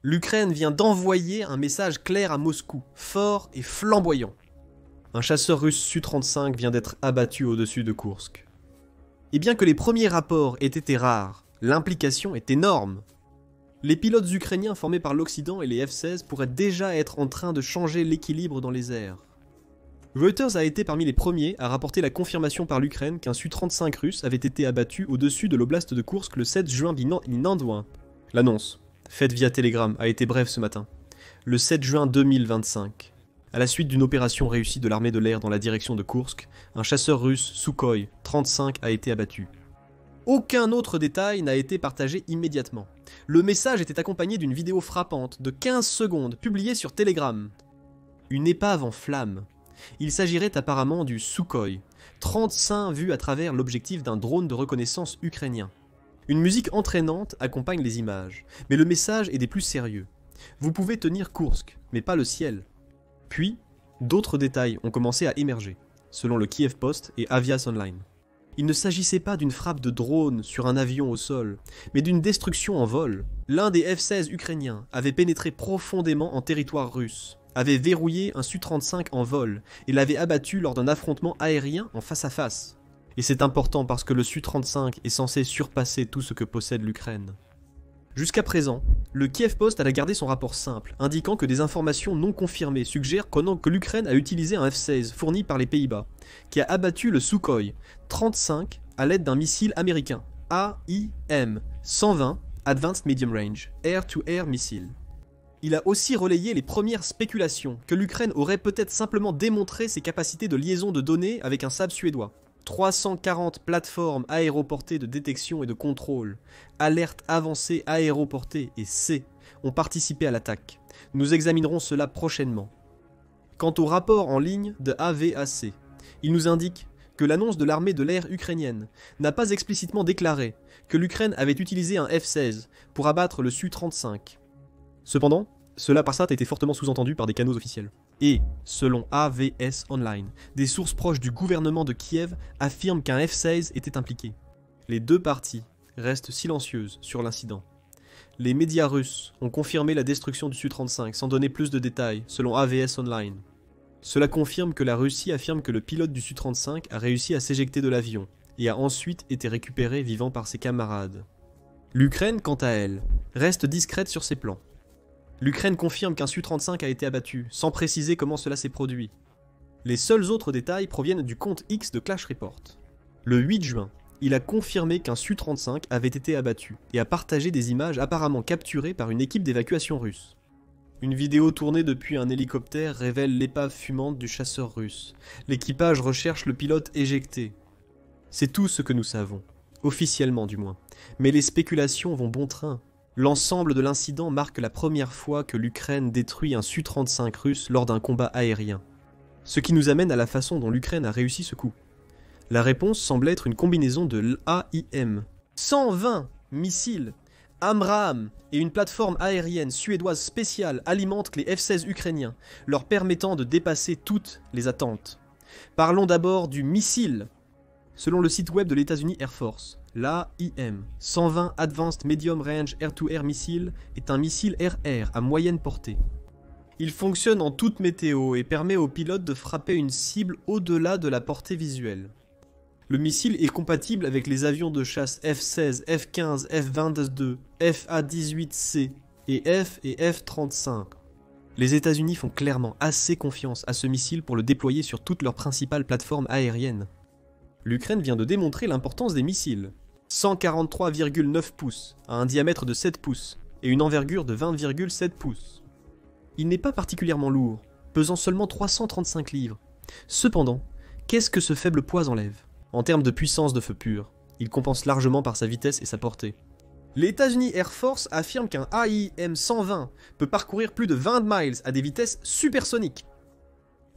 L'Ukraine vient d'envoyer un message clair à Moscou, fort et flamboyant. Un chasseur russe Su-35 vient d'être abattu au-dessus de Koursk. Et bien que les premiers rapports aient été rares, l'implication est énorme. Les pilotes ukrainiens formés par l'Occident et les F-16 pourraient déjà être en train de changer l'équilibre dans les airs. Reuters a été parmi les premiers à rapporter la confirmation par l'Ukraine qu'un Su-35 russe avait été abattu au-dessus de l'oblast de Koursk le 7 juin 1920. L'annonce, faite via Telegram, a été brève ce matin. Le 7 juin 2025. À la suite d'une opération réussie de l'armée de l'air dans la direction de Koursk, un chasseur russe, Sukhoi 35, a été abattu. Aucun autre détail n'a été partagé immédiatement. Le message était accompagné d'une vidéo frappante de 15 secondes publiée sur Telegram. Une épave en flammes. Il s'agirait apparemment du Sukhoi 35 vu à travers l'objectif d'un drone de reconnaissance ukrainien. Une musique entraînante accompagne les images, mais le message est des plus sérieux. Vous pouvez tenir Koursk, mais pas le ciel. Puis, d'autres détails ont commencé à émerger, selon le Kiev Post et Avias Online. Il ne s'agissait pas d'une frappe de drone sur un avion au sol, mais d'une destruction en vol. L'un des F-16 ukrainiens avait pénétré profondément en territoire russe, avait verrouillé un Su-35 en vol et l'avait abattu lors d'un affrontement aérien en face à face. Et c'est important parce que le Su-35 est censé surpasser tout ce que possède l'Ukraine. Jusqu'à présent, le Kiev Post a gardé son rapport simple, indiquant que des informations non confirmées suggèrent que l'Ukraine a utilisé un F-16 fourni par les Pays-Bas, qui a abattu le Sukhoi 35 à l'aide d'un missile américain, AIM-120 Advanced Medium Range, Air-to-Air Missile. Il a aussi relayé les premières spéculations que l'Ukraine aurait peut-être simplement démontré ses capacités de liaison de données avec un SAB suédois. 340 plateformes aéroportées de détection et de contrôle, alerte avancée aéroportée et C ont participé à l'attaque. Nous examinerons cela prochainement. Quant au rapport en ligne de AVAC, il nous indique que l'annonce de l'armée de l'air ukrainienne n'a pas explicitement déclaré que l'Ukraine avait utilisé un F-16 pour abattre le Su-35. Cependant, cela par ça a été fortement sous-entendu par des canaux officiels. Et, selon AVS Online, des sources proches du gouvernement de Kiev affirment qu'un F-16 était impliqué. Les deux parties restent silencieuses sur l'incident. Les médias russes ont confirmé la destruction du Su-35 sans donner plus de détails, selon AVS Online. Cela confirme que la Russie affirme que le pilote du Su-35 a réussi à s'éjecter de l'avion et a ensuite été récupéré vivant par ses camarades. L'Ukraine, quant à elle, reste discrète sur ses plans. L'Ukraine confirme qu'un Su-35 a été abattu, sans préciser comment cela s'est produit. Les seuls autres détails proviennent du compte X de Clash Report. Le 8 juin, il a confirmé qu'un Su-35 avait été abattu et a partagé des images apparemment capturées par une équipe d'évacuation russe. Une vidéo tournée depuis un hélicoptère révèle l'épave fumante du chasseur russe. L'équipage recherche le pilote éjecté. C'est tout ce que nous savons, officiellement du moins. Mais les spéculations vont bon train. L'ensemble de l'incident marque la première fois que l'Ukraine détruit un Su-35 russe lors d'un combat aérien. Ce qui nous amène à la façon dont l'Ukraine a réussi ce coup. La réponse semble être une combinaison de l'AIM, 120 missiles, Amram et une plateforme aérienne suédoise spéciale alimentent les F-16 ukrainiens, leur permettant de dépasser toutes les attentes. Parlons d'abord du missile. Selon le site web de l'États-Unis Air Force, l'AIM, 120 Advanced Medium Range Air-to-Air Missile, est un missile RR à moyenne portée. Il fonctionne en toute météo et permet aux pilotes de frapper une cible au-delà de la portée visuelle. Le missile est compatible avec les avions de chasse F-16, F-15, F-22, FA-18C et F et F-35. Les États-Unis font clairement assez confiance à ce missile pour le déployer sur toutes leurs principales plateformes aériennes. L'Ukraine vient de démontrer l'importance des missiles. 143,9 pouces, à un diamètre de 7 pouces, et une envergure de 20,7 pouces. Il n'est pas particulièrement lourd, pesant seulement 335 livres. Cependant, qu'est-ce que ce faible poids enlève? En termes de puissance de feu pur, il compense largement par sa vitesse et sa portée. Les États-Unis Air Force affirment qu'un AIM-120 peut parcourir plus de 20 miles à des vitesses supersoniques.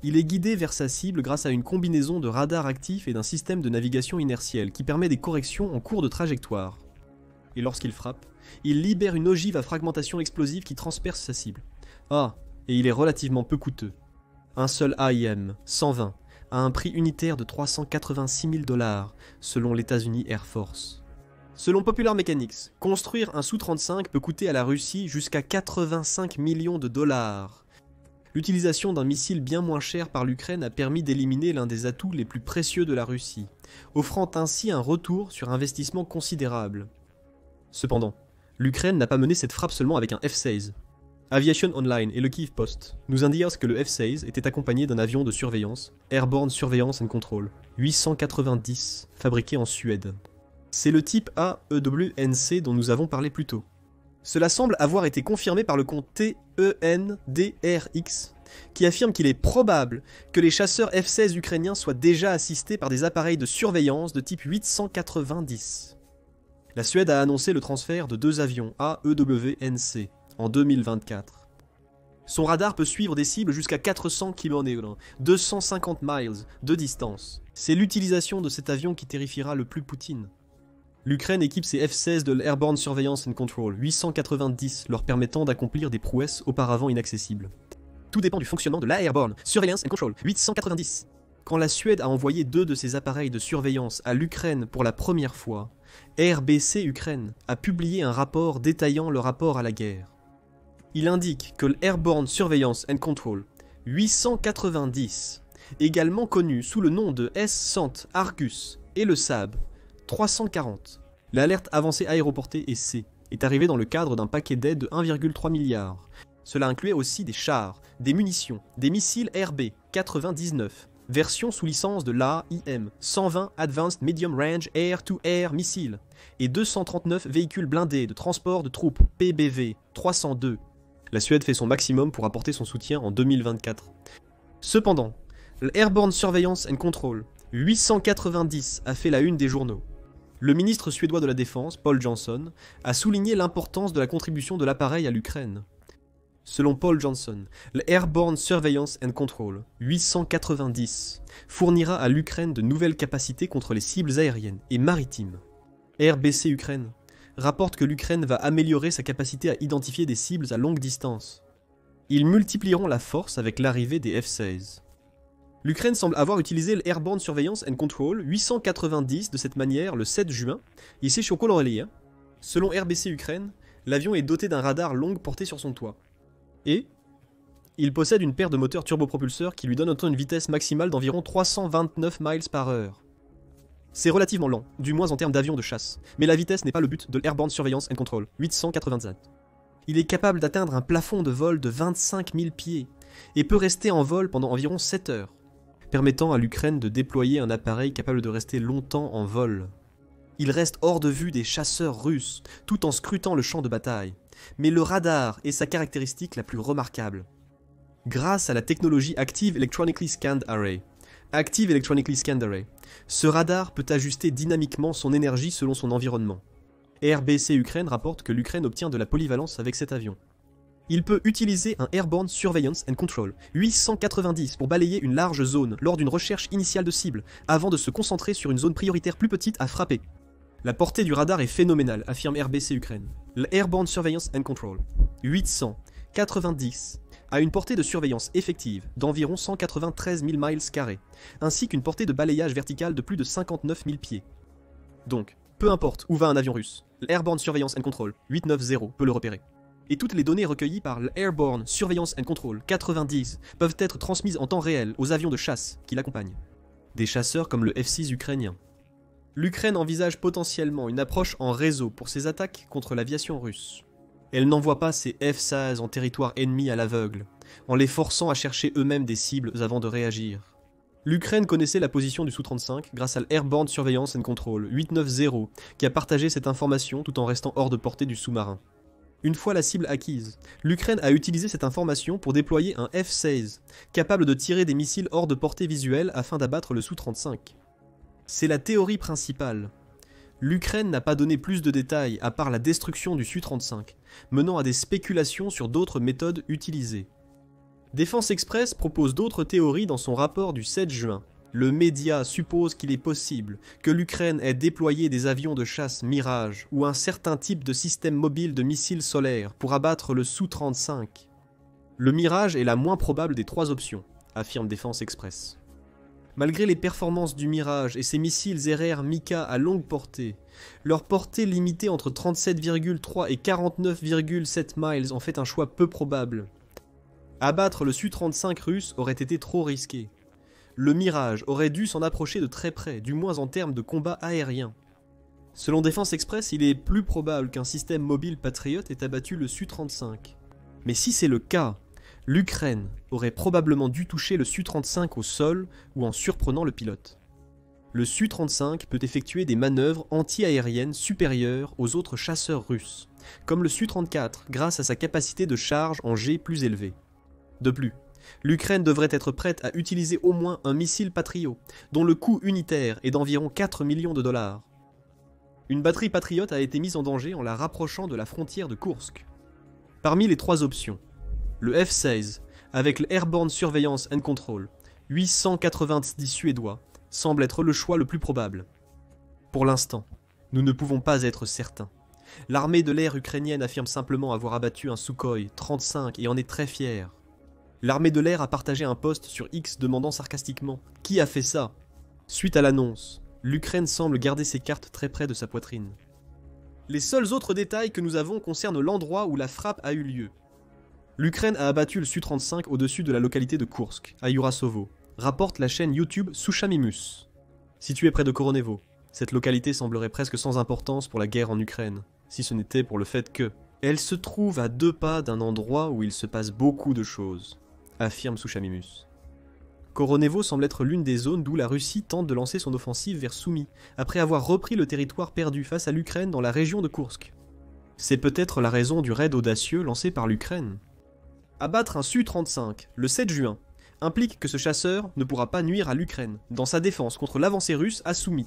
Il est guidé vers sa cible grâce à une combinaison de radars actifs et d'un système de navigation inertielle qui permet des corrections en cours de trajectoire. Et lorsqu'il frappe, il libère une ogive à fragmentation explosive qui transperce sa cible. Ah, et il est relativement peu coûteux. Un seul AIM, 120, a un prix unitaire de 386 000 $ selon l'États-Unis Air Force. Selon Popular Mechanics, construire un Su-35 peut coûter à la Russie jusqu'à 85 millions de dollars. L'utilisation d'un missile bien moins cher par l'Ukraine a permis d'éliminer l'un des atouts les plus précieux de la Russie, offrant ainsi un retour sur investissement considérable. Cependant, l'Ukraine n'a pas mené cette frappe seulement avec un F-16. Aviation Online et le Kyiv Post nous indiquent que le F-16 était accompagné d'un avion de surveillance, Airborne Surveillance and Control, 890, fabriqué en Suède. C'est le type AEWNC dont nous avons parlé plus tôt. Cela semble avoir été confirmé par le compte TENDRX, qui affirme qu'il est probable que les chasseurs F-16 ukrainiens soient déjà assistés par des appareils de surveillance de type 890. La Suède a annoncé le transfert de 2 avions AEWNC en 2024. Son radar peut suivre des cibles jusqu'à 400 km, 250 miles de distance. C'est l'utilisation de cet avion qui terrifiera le plus Poutine. L'Ukraine équipe ses F-16 de l'Airborne Surveillance and Control 890, leur permettant d'accomplir des prouesses auparavant inaccessibles. Tout dépend du fonctionnement de l'Airborne Surveillance and Control 890. Quand la Suède a envoyé 2 de ses appareils de surveillance à l'Ukraine pour la première fois, RBC Ukraine a publié un rapport détaillant le rapport à la guerre. Il indique que l'Airborne Surveillance and Control 890, également connu sous le nom de S-100 Argus et le SAB 340, l'alerte avancée aéroportée EC, est arrivée dans le cadre d'un paquet d'aide de 1,3 milliard. Cela incluait aussi des chars, des munitions, des missiles RB-99, version sous licence de l'AIM, 120 Advanced Medium Range Air-to-Air Missiles, et 239 véhicules blindés de transport de troupes PBV 302. La Suède fait son maximum pour apporter son soutien en 2024. Cependant, l'Airborne Surveillance and Control 890 a fait la une des journaux. Le ministre suédois de la Défense, Paul Johnson, a souligné l'importance de la contribution de l'appareil à l'Ukraine. Selon Paul Johnson, l'Airborne Surveillance and Control 890 fournira à l'Ukraine de nouvelles capacités contre les cibles aériennes et maritimes. RBC Ukraine rapporte que l'Ukraine va améliorer sa capacité à identifier des cibles à longue distance. Ils multiplieront la force avec l'arrivée des F-16. L'Ukraine semble avoir utilisé l'Airborne Surveillance and Control 890 de cette manière le 7 juin, ici sur Kolorelia. Selon RBC Ukraine, l'avion est doté d'un radar longue portée sur son toit. Et il possède une paire de moteurs turbopropulseurs qui lui donnent une vitesse maximale d'environ 329 miles par heure. C'est relativement lent, du moins en termes d'avion de chasse, mais la vitesse n'est pas le but de l'Airborne Surveillance and Control 890. Il est capable d'atteindre un plafond de vol de 25 000 pieds et peut rester en vol pendant environ 7 heures, permettant à l'Ukraine de déployer un appareil capable de rester longtemps en vol. Il reste hors de vue des chasseurs russes, tout en scrutant le champ de bataille, mais le radar est sa caractéristique la plus remarquable. Grâce à la technologie Active Electronically Scanned Array, ce radar peut ajuster dynamiquement son énergie selon son environnement. RBC Ukraine rapporte que l'Ukraine obtient de la polyvalence avec cet avion. Il peut utiliser un Airborne Surveillance and Control 890 pour balayer une large zone lors d'une recherche initiale de cible, avant de se concentrer sur une zone prioritaire plus petite à frapper. La portée du radar est phénoménale, affirme RBC Ukraine. L'Airborne Surveillance and Control 890 a une portée de surveillance effective d'environ 193 000 miles carrés, ainsi qu'une portée de balayage vertical de plus de 59 000 pieds. Donc, peu importe où va un avion russe, l'Airborne Surveillance and Control 890 peut le repérer. Et toutes les données recueillies par l'Airborne Surveillance and Control 90 peuvent être transmises en temps réel aux avions de chasse qui l'accompagnent. Des chasseurs comme le F-6 ukrainien. L'Ukraine envisage potentiellement une approche en réseau pour ses attaques contre l'aviation russe. Elle n'envoie pas ses F-16 en territoire ennemi à l'aveugle, en les forçant à chercher eux-mêmes des cibles avant de réagir. L'Ukraine connaissait la position du Su-35 grâce à l'Airborne Surveillance and Control 890 qui a partagé cette information tout en restant hors de portée du sous-marin. Une fois la cible acquise, l'Ukraine a utilisé cette information pour déployer un F-16, capable de tirer des missiles hors de portée visuelle afin d'abattre le Su-35. C'est la théorie principale. L'Ukraine n'a pas donné plus de détails à part la destruction du Su-35, menant à des spéculations sur d'autres méthodes utilisées. Défense Express propose d'autres théories dans son rapport du 7 juin. Le média suppose qu'il est possible que l'Ukraine ait déployé des avions de chasse Mirage ou un certain type de système mobile de missiles solaires pour abattre le Su-35. Le Mirage est la moins probable des 3 options, affirme Défense Express. Malgré les performances du Mirage et ses missiles RR Mika à longue portée, leur portée limitée entre 37,3 et 49,7 miles en fait un choix peu probable. Abattre le Su-35 russe aurait été trop risqué. Le Mirage aurait dû s'en approcher de très près, du moins en termes de combat aérien. Selon Défense Express, il est plus probable qu'un système mobile Patriot ait abattu le Su-35. Mais si c'est le cas, l'Ukraine aurait probablement dû toucher le Su-35 au sol ou en surprenant le pilote. Le Su-35 peut effectuer des manœuvres anti-aériennes supérieures aux autres chasseurs russes, comme le Su-34 grâce à sa capacité de charge en jet plus élevée. De plus, l'Ukraine devrait être prête à utiliser au moins un missile Patriot, dont le coût unitaire est d'environ 4 millions de dollars. Une batterie Patriot a été mise en danger en la rapprochant de la frontière de Koursk. Parmi les trois options, le F-16, avec le Airborne Surveillance and Control, 890 suédois, semble être le choix le plus probable. Pour l'instant, nous ne pouvons pas être certains. L'armée de l'air ukrainienne affirme simplement avoir abattu un Sukhoi 35 et en est très fière. L'armée de l'air a partagé un post sur X demandant sarcastiquement « Qui a fait ça ?» Suite à l'annonce, l'Ukraine semble garder ses cartes très près de sa poitrine. Les seuls autres détails que nous avons concernent l'endroit où la frappe a eu lieu. L'Ukraine a abattu le Su-35 au-dessus de la localité de Koursk, à Yurasovo, rapporte la chaîne YouTube Sushamimus. Située près de Koronevo, cette localité semblerait presque sans importance pour la guerre en Ukraine, si ce n'était pour le fait que elle se trouve à 2 pas d'un endroit où il se passe beaucoup de choses, affirme Sushamimus. Koronevo semble être l'une des zones d'où la Russie tente de lancer son offensive vers Soumy, après avoir repris le territoire perdu face à l'Ukraine dans la région de Koursk. C'est peut-être la raison du raid audacieux lancé par l'Ukraine. Abattre un Su-35, le 7 juin, implique que ce chasseur ne pourra pas nuire à l'Ukraine dans sa défense contre l'avancée russe à Soumy.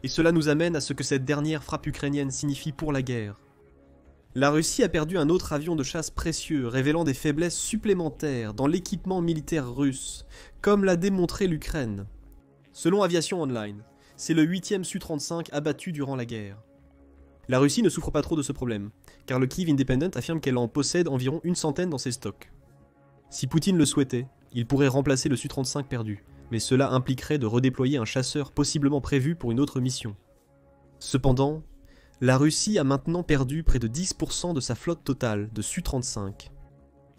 Et cela nous amène à ce que cette dernière frappe ukrainienne signifie pour la guerre. La Russie a perdu un autre avion de chasse précieux, révélant des faiblesses supplémentaires dans l'équipement militaire russe, comme l'a démontré l'Ukraine. Selon Aviation Online, c'est le 8e Su-35 abattu durant la guerre. La Russie ne souffre pas trop de ce problème, car le Kyiv Independent affirme qu'elle en possède environ une centaine dans ses stocks. Si Poutine le souhaitait, il pourrait remplacer le Su-35 perdu, mais cela impliquerait de redéployer un chasseur possiblement prévu pour une autre mission. Cependant, la Russie a maintenant perdu près de 10% de sa flotte totale de Su-35.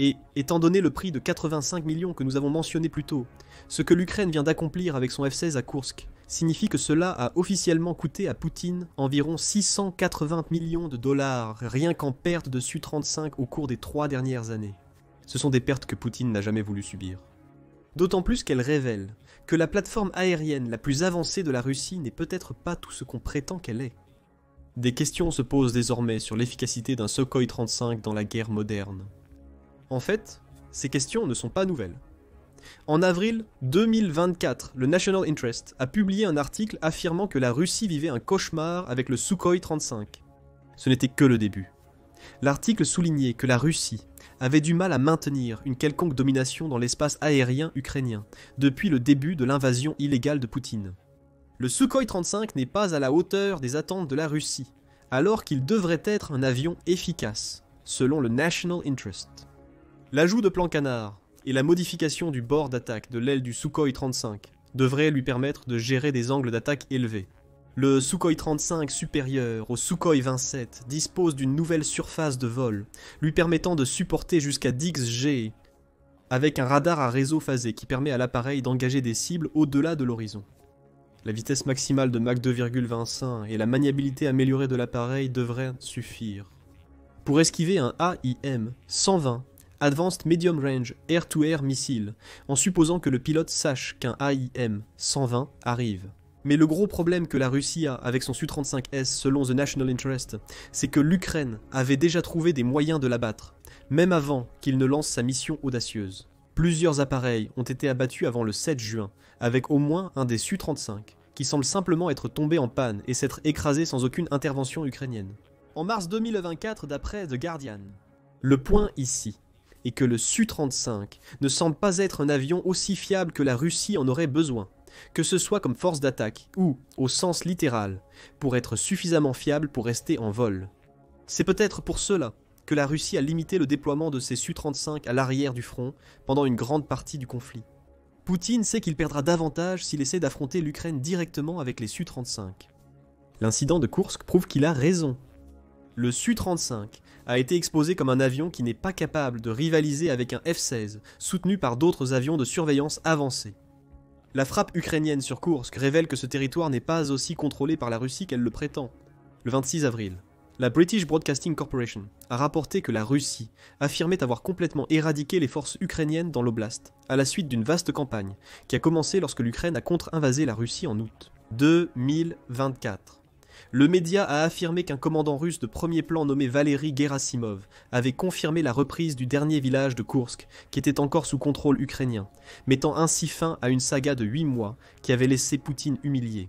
Et, étant donné le prix de 85 millions que nous avons mentionné plus tôt, ce que l'Ukraine vient d'accomplir avec son F-16 à Koursk signifie que cela a officiellement coûté à Poutine environ 680 millions de dollars, rien qu'en perte de Su-35 au cours des 3 dernières années. Ce sont des pertes que Poutine n'a jamais voulu subir. D'autant plus qu'elles révèlent que la plateforme aérienne la plus avancée de la Russie n'est peut-être pas tout ce qu'on prétend qu'elle est. Des questions se posent désormais sur l'efficacité d'un Sukhoi 35 dans la guerre moderne. En fait, ces questions ne sont pas nouvelles. En avril 2024, le National Interest a publié un article affirmant que la Russie vivait un cauchemar avec le Sukhoi 35. Ce n'était que le début. L'article soulignait que la Russie avait du mal à maintenir une quelconque domination dans l'espace aérien ukrainien depuis le début de l'invasion illégale de Poutine. Le Sukhoi 35 n'est pas à la hauteur des attentes de la Russie, alors qu'il devrait être un avion efficace, selon le National Interest. L'ajout de plans canards et la modification du bord d'attaque de l'aile du Sukhoi 35 devraient lui permettre de gérer des angles d'attaque élevés. Le Sukhoi 35 supérieur au Sukhoi 27 dispose d'une nouvelle surface de vol, lui permettant de supporter jusqu'à 10 G, avec un radar à réseau phasé qui permet à l'appareil d'engager des cibles au-delà de l'horizon. La vitesse maximale de Mach 2,25 et la maniabilité améliorée de l'appareil devraient suffire. Pour esquiver un AIM 120, Advanced Medium Range Air-to-Air Missile, en supposant que le pilote sache qu'un AIM 120 arrive. Mais le gros problème que la Russie a avec son Su-35S selon The National Interest, c'est que l'Ukraine avait déjà trouvé des moyens de l'abattre, même avant qu'il ne lance sa mission audacieuse. Plusieurs appareils ont été abattus avant le 7 juin, avec au moins un des Su-35, qui semble simplement être tombé en panne et s'être écrasé sans aucune intervention ukrainienne. En mars 2024, d'après The Guardian, le point ici est que le Su-35 ne semble pas être un avion aussi fiable que la Russie en aurait besoin, que ce soit comme force d'attaque ou, au sens littéral, pour être suffisamment fiable pour rester en vol. C'est peut-être pour cela que la Russie a limité le déploiement de ses Su-35 à l'arrière du front pendant une grande partie du conflit. Poutine sait qu'il perdra davantage s'il essaie d'affronter l'Ukraine directement avec les Su-35. L'incident de Koursk prouve qu'il a raison. Le Su-35 a été exposé comme un avion qui n'est pas capable de rivaliser avec un F-16, soutenu par d'autres avions de surveillance avancés. La frappe ukrainienne sur Koursk révèle que ce territoire n'est pas aussi contrôlé par la Russie qu'elle le prétend. Le 26 avril, la British Broadcasting Corporation a rapporté que la Russie affirmait avoir complètement éradiqué les forces ukrainiennes dans l'oblast, à la suite d'une vaste campagne, qui a commencé lorsque l'Ukraine a contre-invasé la Russie en août 2024. Le média a affirmé qu'un commandant russe de premier plan nommé Valery Gerasimov avait confirmé la reprise du dernier village de Koursk, qui était encore sous contrôle ukrainien, mettant ainsi fin à une saga de 8 mois qui avait laissé Poutine humilié.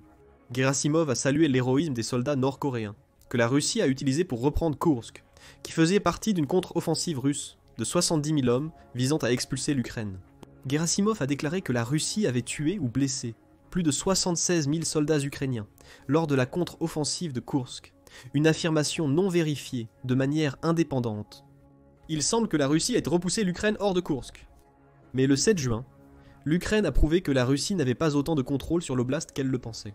Gerasimov a salué l'héroïsme des soldats nord-coréens, que la Russie a utilisé pour reprendre Koursk, qui faisait partie d'une contre-offensive russe de 70 000 hommes visant à expulser l'Ukraine. Gerasimov a déclaré que la Russie avait tué ou blessé plus de 76 000 soldats ukrainiens lors de la contre-offensive de Koursk, une affirmation non vérifiée de manière indépendante. Il semble que la Russie ait repoussé l'Ukraine hors de Koursk. Mais le 7 juin, l'Ukraine a prouvé que la Russie n'avait pas autant de contrôle sur l'oblast qu'elle le pensait.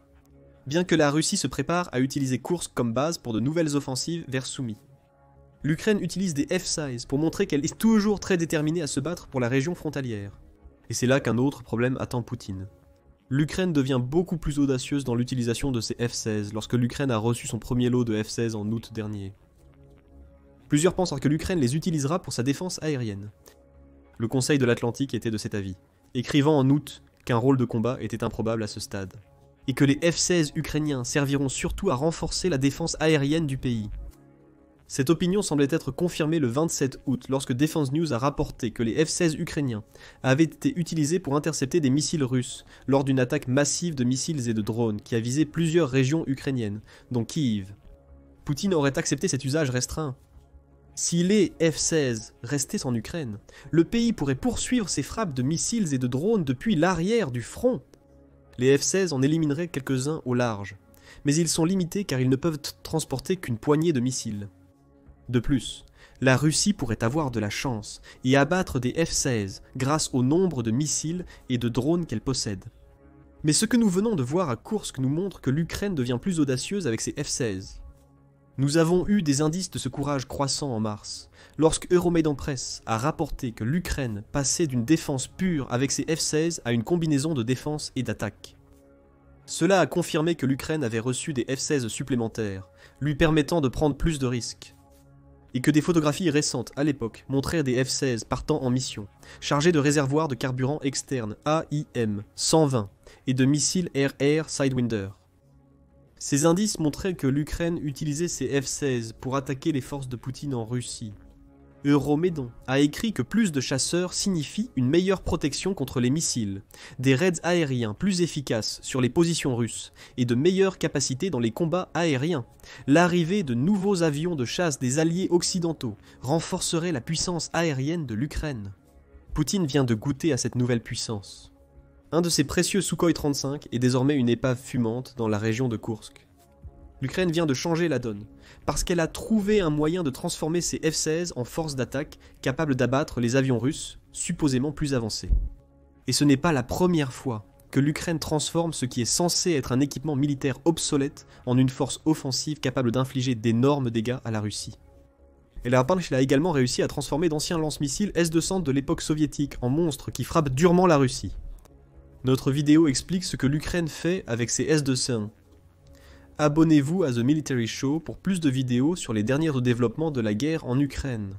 Bien que la Russie se prépare à utiliser Koursk comme base pour de nouvelles offensives vers Soumy. L'Ukraine utilise des F-16 pour montrer qu'elle est toujours très déterminée à se battre pour la région frontalière. Et c'est là qu'un autre problème attend Poutine. L'Ukraine devient beaucoup plus audacieuse dans l'utilisation de ces F-16 lorsque l'Ukraine a reçu son premier lot de F-16 en août dernier. Plusieurs pensent que l'Ukraine les utilisera pour sa défense aérienne. Le Conseil de l'Atlantique était de cet avis, écrivant en août qu'un rôle de combat était improbable à ce stade. Et que les F-16 ukrainiens serviront surtout à renforcer la défense aérienne du pays. Cette opinion semblait être confirmée le 27 août lorsque Defense News a rapporté que les F-16 ukrainiens avaient été utilisés pour intercepter des missiles russes lors d'une attaque massive de missiles et de drones qui a visé plusieurs régions ukrainiennes, dont Kiev. Poutine aurait accepté cet usage restreint. Si les F-16 restaient en Ukraine, le pays pourrait poursuivre ses frappes de missiles et de drones depuis l'arrière du front. Les F-16 en élimineraient quelques-uns au large, mais ils sont limités car ils ne peuvent transporter qu'une poignée de missiles. De plus, la Russie pourrait avoir de la chance et abattre des F-16 grâce au nombre de missiles et de drones qu'elle possède. Mais ce que nous venons de voir à Koursk nous montre que l'Ukraine devient plus audacieuse avec ses F-16. Nous avons eu des indices de ce courage croissant en mars, lorsque Euromaidan Press a rapporté que l'Ukraine passait d'une défense pure avec ses F-16 à une combinaison de défense et d'attaque. Cela a confirmé que l'Ukraine avait reçu des F-16 supplémentaires, lui permettant de prendre plus de risques. Et que des photographies récentes à l'époque montraient des F-16 partant en mission, chargés de réservoirs de carburant externe AIM-120 et de missiles Air-Air Sidewinder. Ces indices montraient que l'Ukraine utilisait ses F-16 pour attaquer les forces de Poutine en Russie. Euromaidan a écrit que plus de chasseurs signifie une meilleure protection contre les missiles, des raids aériens plus efficaces sur les positions russes et de meilleures capacités dans les combats aériens. L'arrivée de nouveaux avions de chasse des alliés occidentaux renforcerait la puissance aérienne de l'Ukraine. Poutine vient de goûter à cette nouvelle puissance. Un de ses précieux Sukhoi 35 est désormais une épave fumante dans la région de Koursk. L'Ukraine vient de changer la donne, parce qu'elle a trouvé un moyen de transformer ses F-16 en force d'attaque capables d'abattre les avions russes, supposément plus avancés. Et ce n'est pas la première fois que l'Ukraine transforme ce qui est censé être un équipement militaire obsolète en une force offensive capable d'infliger d'énormes dégâts à la Russie. Et la Panch a également réussi à transformer d'anciens lance-missiles S-200 de l'époque soviétique en monstres qui frappent durement la Russie. Notre vidéo explique ce que l'Ukraine fait avec ses S-200. Abonnez-vous à The Military Show pour plus de vidéos sur les derniers développements de la guerre en Ukraine.